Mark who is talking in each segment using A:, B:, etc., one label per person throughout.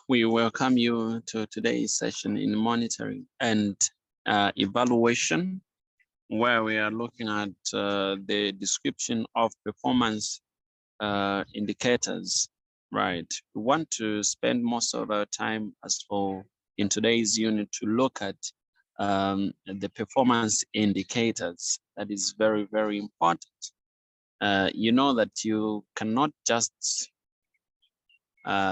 A: We welcome you to today's session in monitoring and evaluation, where we are looking at the description of performance indicators. Right. We want to spend most of our time as for in today's unit to look at the performance indicators. That is very, very important. You know that you cannot just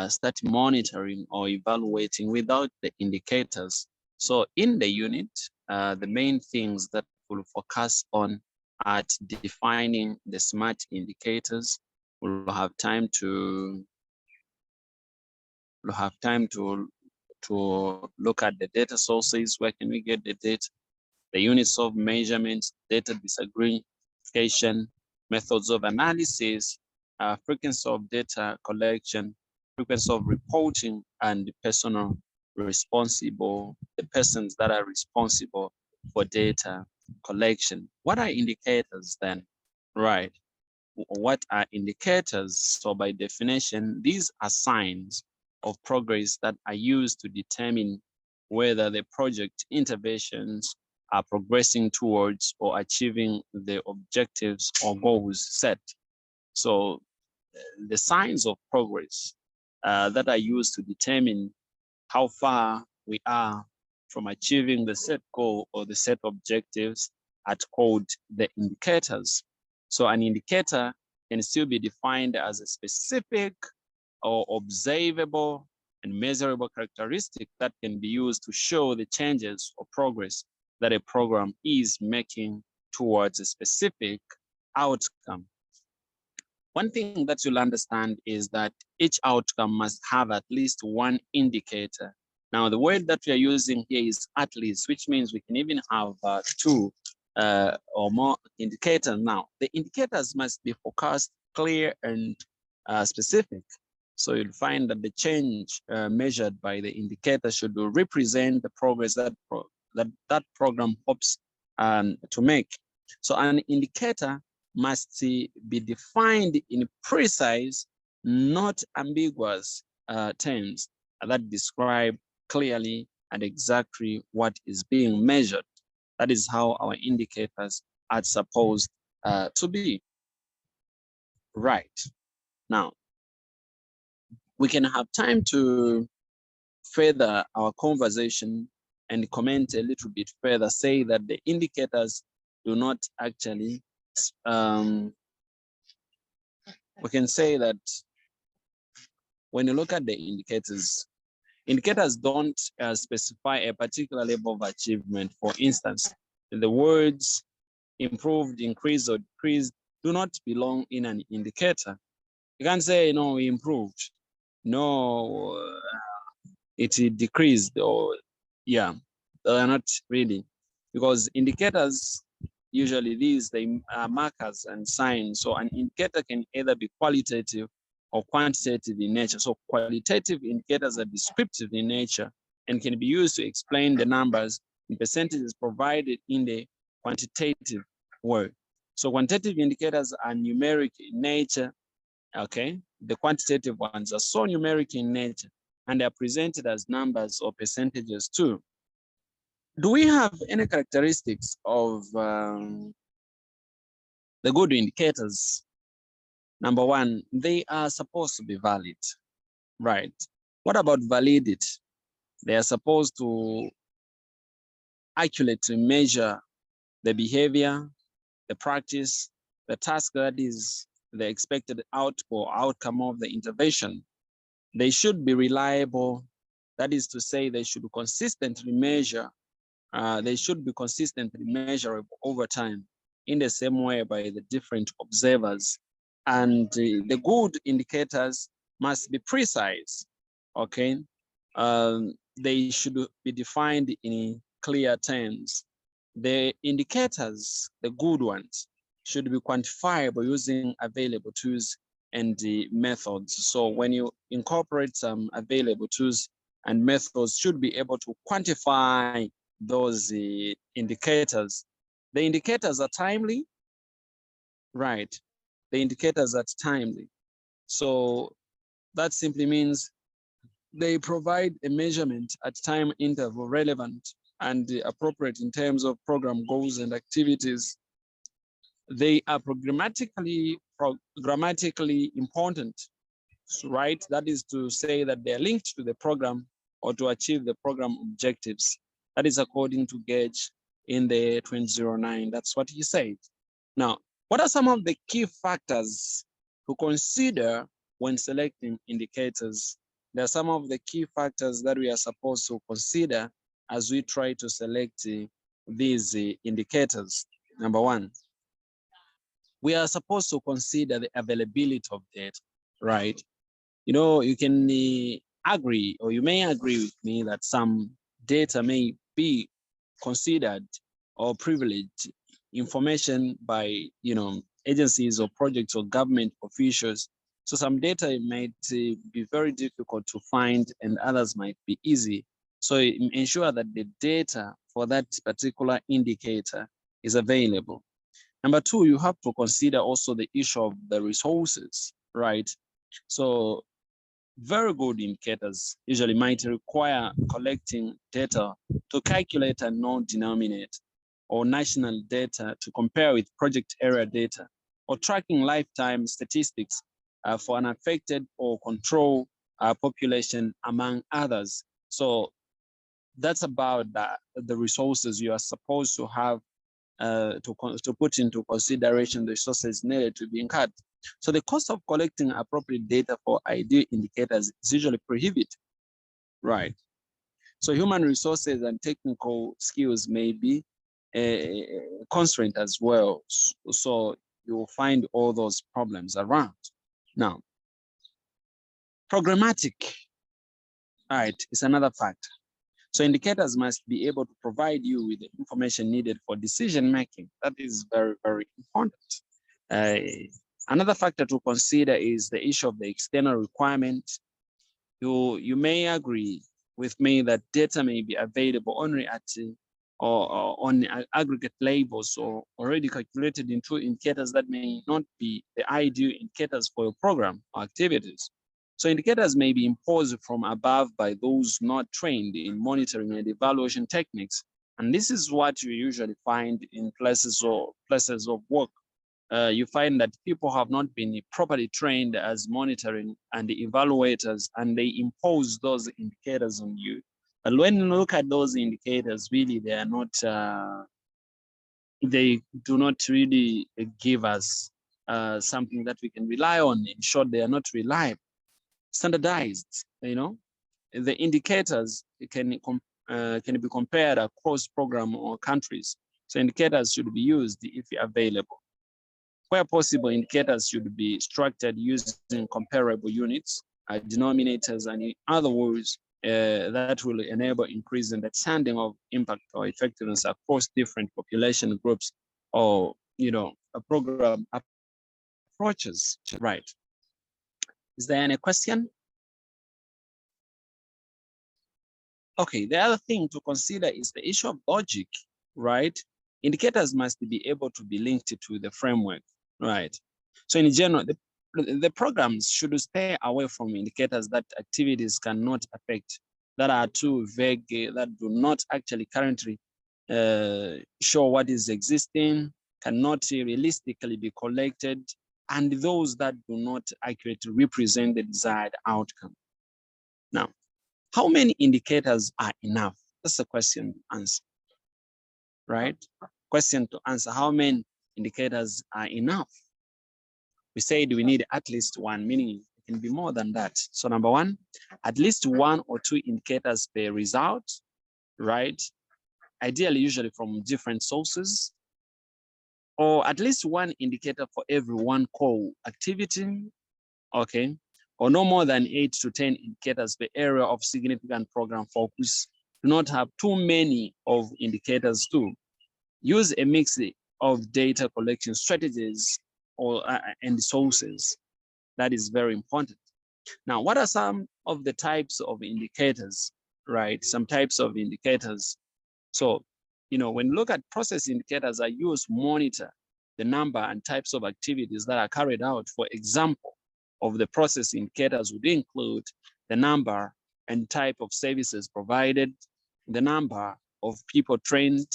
A: start monitoring or evaluating without the indicators. So in the unit, the main things that we'll focus on at defining the SMART indicators. We'll have time to look at the data sources. Where can we get the data? The units of measurement, data disaggregation, methods of analysis, frequency of data collection, frequency of reporting, and the the persons that are responsible for data collection. What are indicators then? Right. What are indicators? So by definition, these are signs of progress that are used to determine whether the project interventions are progressing towards or achieving the objectives or goals set. So the signs of progress that are used to determine how far we are from achieving the set goal or the set objectives are called the indicators. So an indicator can still be defined as a specific or observable and measurable characteristic that can be used to show the changes or progress that a program is making towards a specific outcome. One thing that you'll understand is that each outcome must have at least one indicator. Now, the word that we are using here is at least, which means we can even have two or more indicators. Now, the indicators must be focused, clear, and specific. So you'll find that the change measured by the indicator should represent the progress that that program hopes to make. So an indicator must be defined in precise, not ambiguous terms that describe clearly and exactly what is being measured. That is how our indicators are supposed to be. Right. Now, we can have time to further our conversation and comment a little bit further, say that the indicators do not actually, we can say that when you look at the indicators don't specify a particular level of achievement. For instance, the words improved, increased, or decreased do not belong in an indicator. You can't say, no, we improved. No, it decreased, or yeah, they are not really, because indicators usually they are markers and signs. So an indicator can either be qualitative or quantitative in nature. So qualitative indicators are descriptive in nature and can be used to explain the numbers and percentages provided in the quantitative word. So quantitative indicators are numeric in nature. Okay, the quantitative ones are so numeric in nature, and they are presented as numbers or percentages too. Do we have any characteristics of the good indicators? Number one, they are supposed to be valid, right? What about validity? They are supposed to accurately measure the behavior, the practice, the task that is the expected outcome of the intervention. They should be reliable. That is to say, they should consistently measure. They should be consistently measurable over time in the same way by the different observers. And the good indicators must be precise, okay? They should be defined in clear terms. The indicators, the good ones, should be quantifiable using available tools and the methods. So when you incorporate some available tools and methods, should be able to quantify those indicators. The indicators are timely, right? The indicators are timely. So that simply means They provide a measurement at time interval relevant and appropriate in terms of program goals and activities. They are programmatically important, right? That is to say that they are linked to the program or to achieve the program objectives. That is according to Gage in the 2009. That's what he said. Now, what are some of the key factors to consider when selecting indicators? There are some of the key factors that we are supposed to consider as we try to select these indicators. Number one, we are supposed to consider the availability of data, right? You know, you can agree, or you may agree with me that some data may be considered or privileged information by, agencies or projects or government officials. So some data might be very difficult to find and others might be easy. So ensure that the data for that particular indicator is available. Number two, you have to consider also the issue of the resources, right? So very good indicators usually might require collecting data to calculate a known denominator, or national data to compare with project area data, or tracking lifetime statistics for an affected or control population, among others. So that's about the resources you are supposed to have to put into consideration the resources needed to be incurred. So the cost of collecting appropriate data for ideal indicators is usually prohibitive, right? So human resources and technical skills may be a constraint as well. So you will find all those problems around. Now, programmatic, all right, is another factor. So indicators must be able to provide you with the information needed for decision making. That is very, very important. Another factor to consider is the issue of the external requirement. You may agree with me that data may be available only at or on aggregate labels or already calculated into indicators that may not be the ideal indicators for your program or activities. So indicators may be imposed from above by those not trained in monitoring and evaluation techniques. And this is what you usually find in places of work. You find that people have not been properly trained as monitoring and evaluators, and they impose those indicators on you. But when you look at those indicators, really, they are not, they do not really give us something that we can rely on. In short, they are not reliable, standardized, The indicators can be compared across program or countries. So indicators should be used if available. Where possible, indicators should be structured using comparable units, denominators, and in other words, that will enable increased understanding of impact or effectiveness across different population groups or, program approaches, right? Is there any question? Okay, the other thing to consider is the issue of logic, right? Indicators must be able to be linked to the framework, right? So in general, the programs should stay away from indicators that activities cannot affect, that are too vague, that do not actually currently show what is existing, cannot realistically be collected, and those that do not accurately represent the desired outcome. Now, how many indicators are enough? That's a question to answer, right? Question to answer, how many indicators are enough? We said we need at least one, meaning it can be more than that. So number one, at least one or two indicators per result, right? Ideally, usually from different sources, or at least one indicator for every one core activity, okay? Or no more than 8 to 10 indicators per area of significant program focus. Do not have too many of indicators too. Use a mix of data collection strategies and sources. That is very important. Now, what are some of the types of indicators, right? Some types of indicators. So, when you look at process indicators, are used to monitor the number and types of activities that are carried out. For example, of the process indicators would include the number and type of services provided, the number of people trained,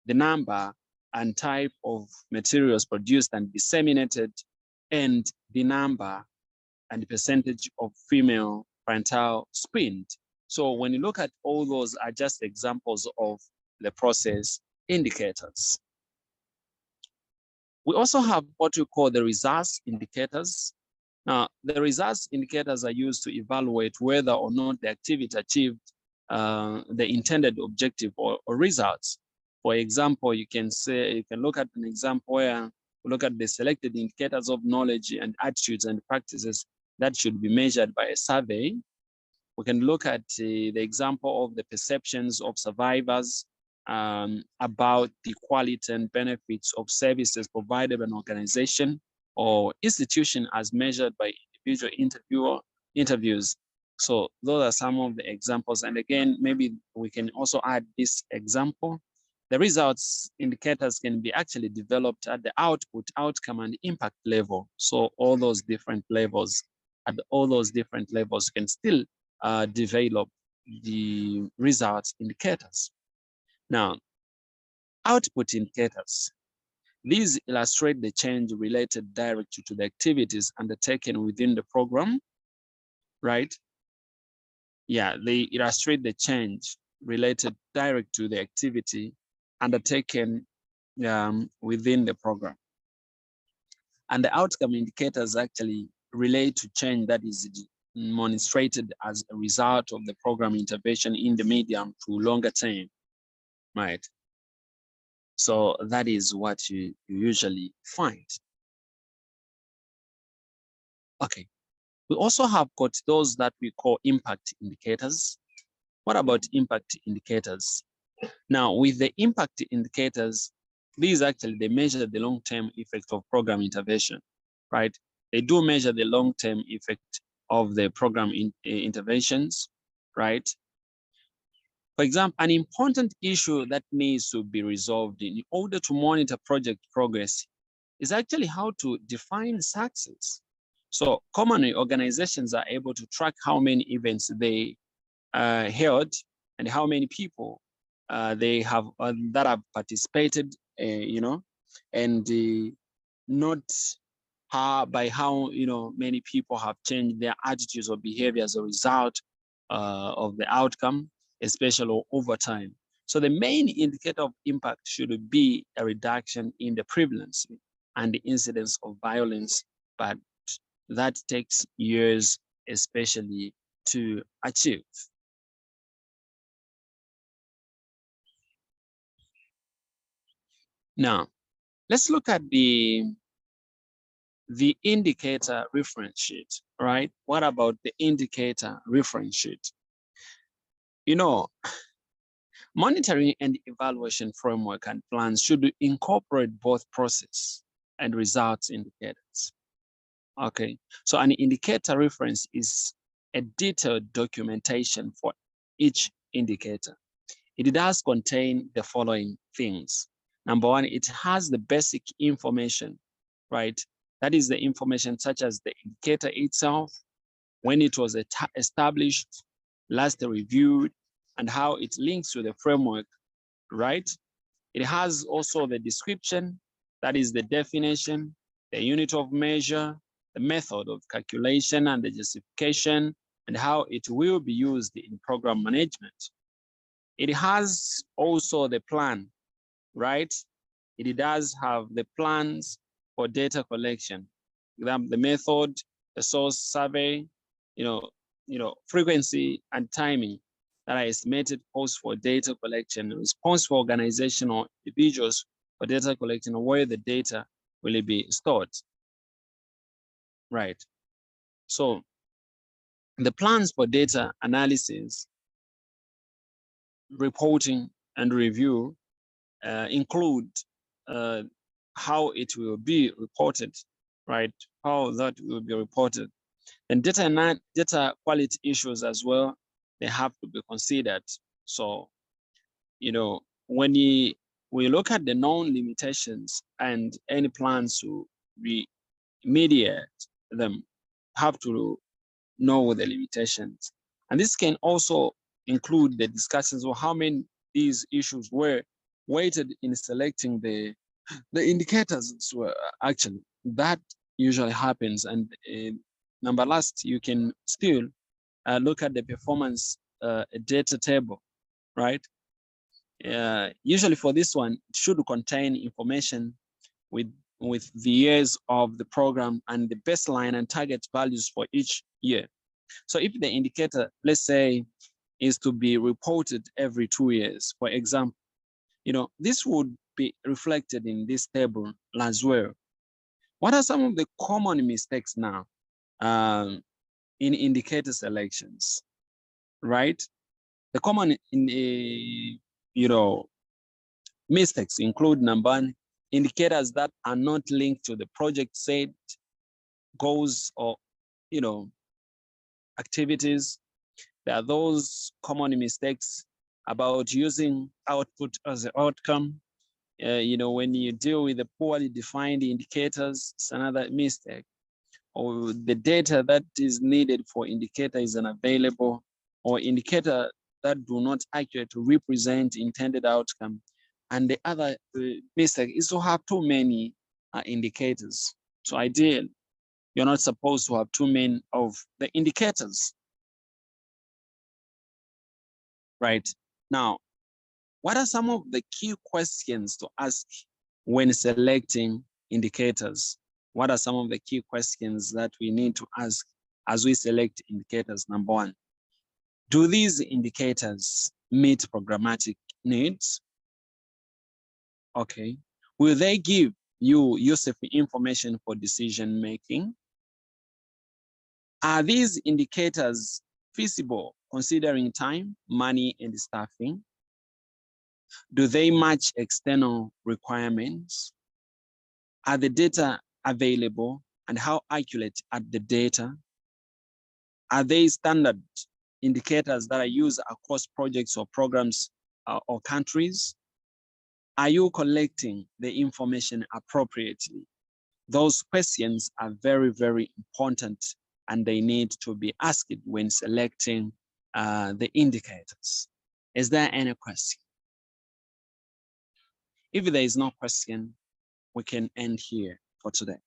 A: the number and type of materials produced and disseminated, and the number and the percentage of female parental screened. So when you look at all those are just examples of the process indicators. We also have what we call the results indicators. Now, the results indicators are used to evaluate whether or not the activity achieved the intended objective or results. For example, you can look at an example where we look at the selected indicators of knowledge and attitudes and practices that should be measured by a survey. We can look at the example of the perceptions of survivors about the quality and benefits of services provided by an organization or institution as measured by individual interviews. So those are some of the examples. And again, maybe we can also add this example. The results indicators can be actually developed at the output, outcome, and impact level. So all those different levels, at all those different levels, can still develop the results indicators. Now, output indicators. These illustrate the change related directly to the activities undertaken within the program, right? Yeah, they illustrate the change related direct to the activity undertaken within the program. And the outcome indicators actually relate to change that is demonstrated as a result of the program intervention in the medium to longer term, right? So that is what you usually find. Okay, we also have got those that we call impact indicators. What about impact indicators? Now, with the impact indicators, these actually, they measure the long-term effect of program intervention, right? They do measure the long-term effect of the program interventions, right? For example, an important issue that needs to be resolved in order to monitor project progress is actually how to define success. So commonly, organizations are able to track how many events they held and how many people they have that have participated, and not by how many people have changed their attitudes or behavior as a result of the outcome, especially over time. So the main indicator of impact should be a reduction in the prevalence and the incidence of violence, but that takes years, especially to achieve. Now, let's look at the indicator reference sheet, right? What about the indicator reference sheet? Monitoring and evaluation framework and plans should incorporate both process and results indicators. Okay, so an indicator reference is a detailed documentation for each indicator. It does contain the following things. Number one, it has the basic information, right? That is the information such as the indicator itself, when it was established, last reviewed, and how it links to the framework, right? It has also the description, that is the definition, the unit of measure, the method of calculation and the justification, and how it will be used in program management. It has also the plan, right? It does have the plans for data collection, the method, the source survey, frequency and timing that are estimated costs for data collection, response for organization or individuals for data collection, or where the data will be stored, right? So the plans for data analysis, reporting, and review include how it will be reported, right? How that will be reported. And data quality issues as well, they have to be considered. So, when we look at the known limitations and any plans to remediate them, have to know the limitations. And this can also include the discussions of how many these issues were weighted in selecting the indicators. So actually, that usually happens. And number last, you can still look at the performance data table, right? Usually for this one, it should contain information with the years of the program and the baseline and target values for each year. So if the indicator, let's say, is to be reported every 2 years, for example, this would be reflected in this table as well. What are some of the common mistakes now in indicator selections, right? The common mistakes include number one, indicators that are not linked to the project set goals or activities. There are those common mistakes about using output as the outcome. When you deal with the poorly defined indicators, it's another mistake. Or the data that is needed for indicator is unavailable, or indicator that do not accurately represent intended outcome. And the other mistake is to have too many indicators. So ideally, you're not supposed to have too many of the indicators. Right. Now, what are some of the key questions to ask when selecting indicators? What are some of the key questions that we need to ask as we select indicators? Number one, do these indicators meet programmatic needs? Okay. Will they give you useful information for decision making? Are these indicators feasible considering time, money, and staffing? Do they match external requirements? Are the data available, and how accurate are the data? Are they standard indicators that are used across projects or programs or countries? Are you collecting the information appropriately? Those questions are very, very important, and they need to be asked when selecting the indicators. Is there any question? If there is no question, we can end here for today.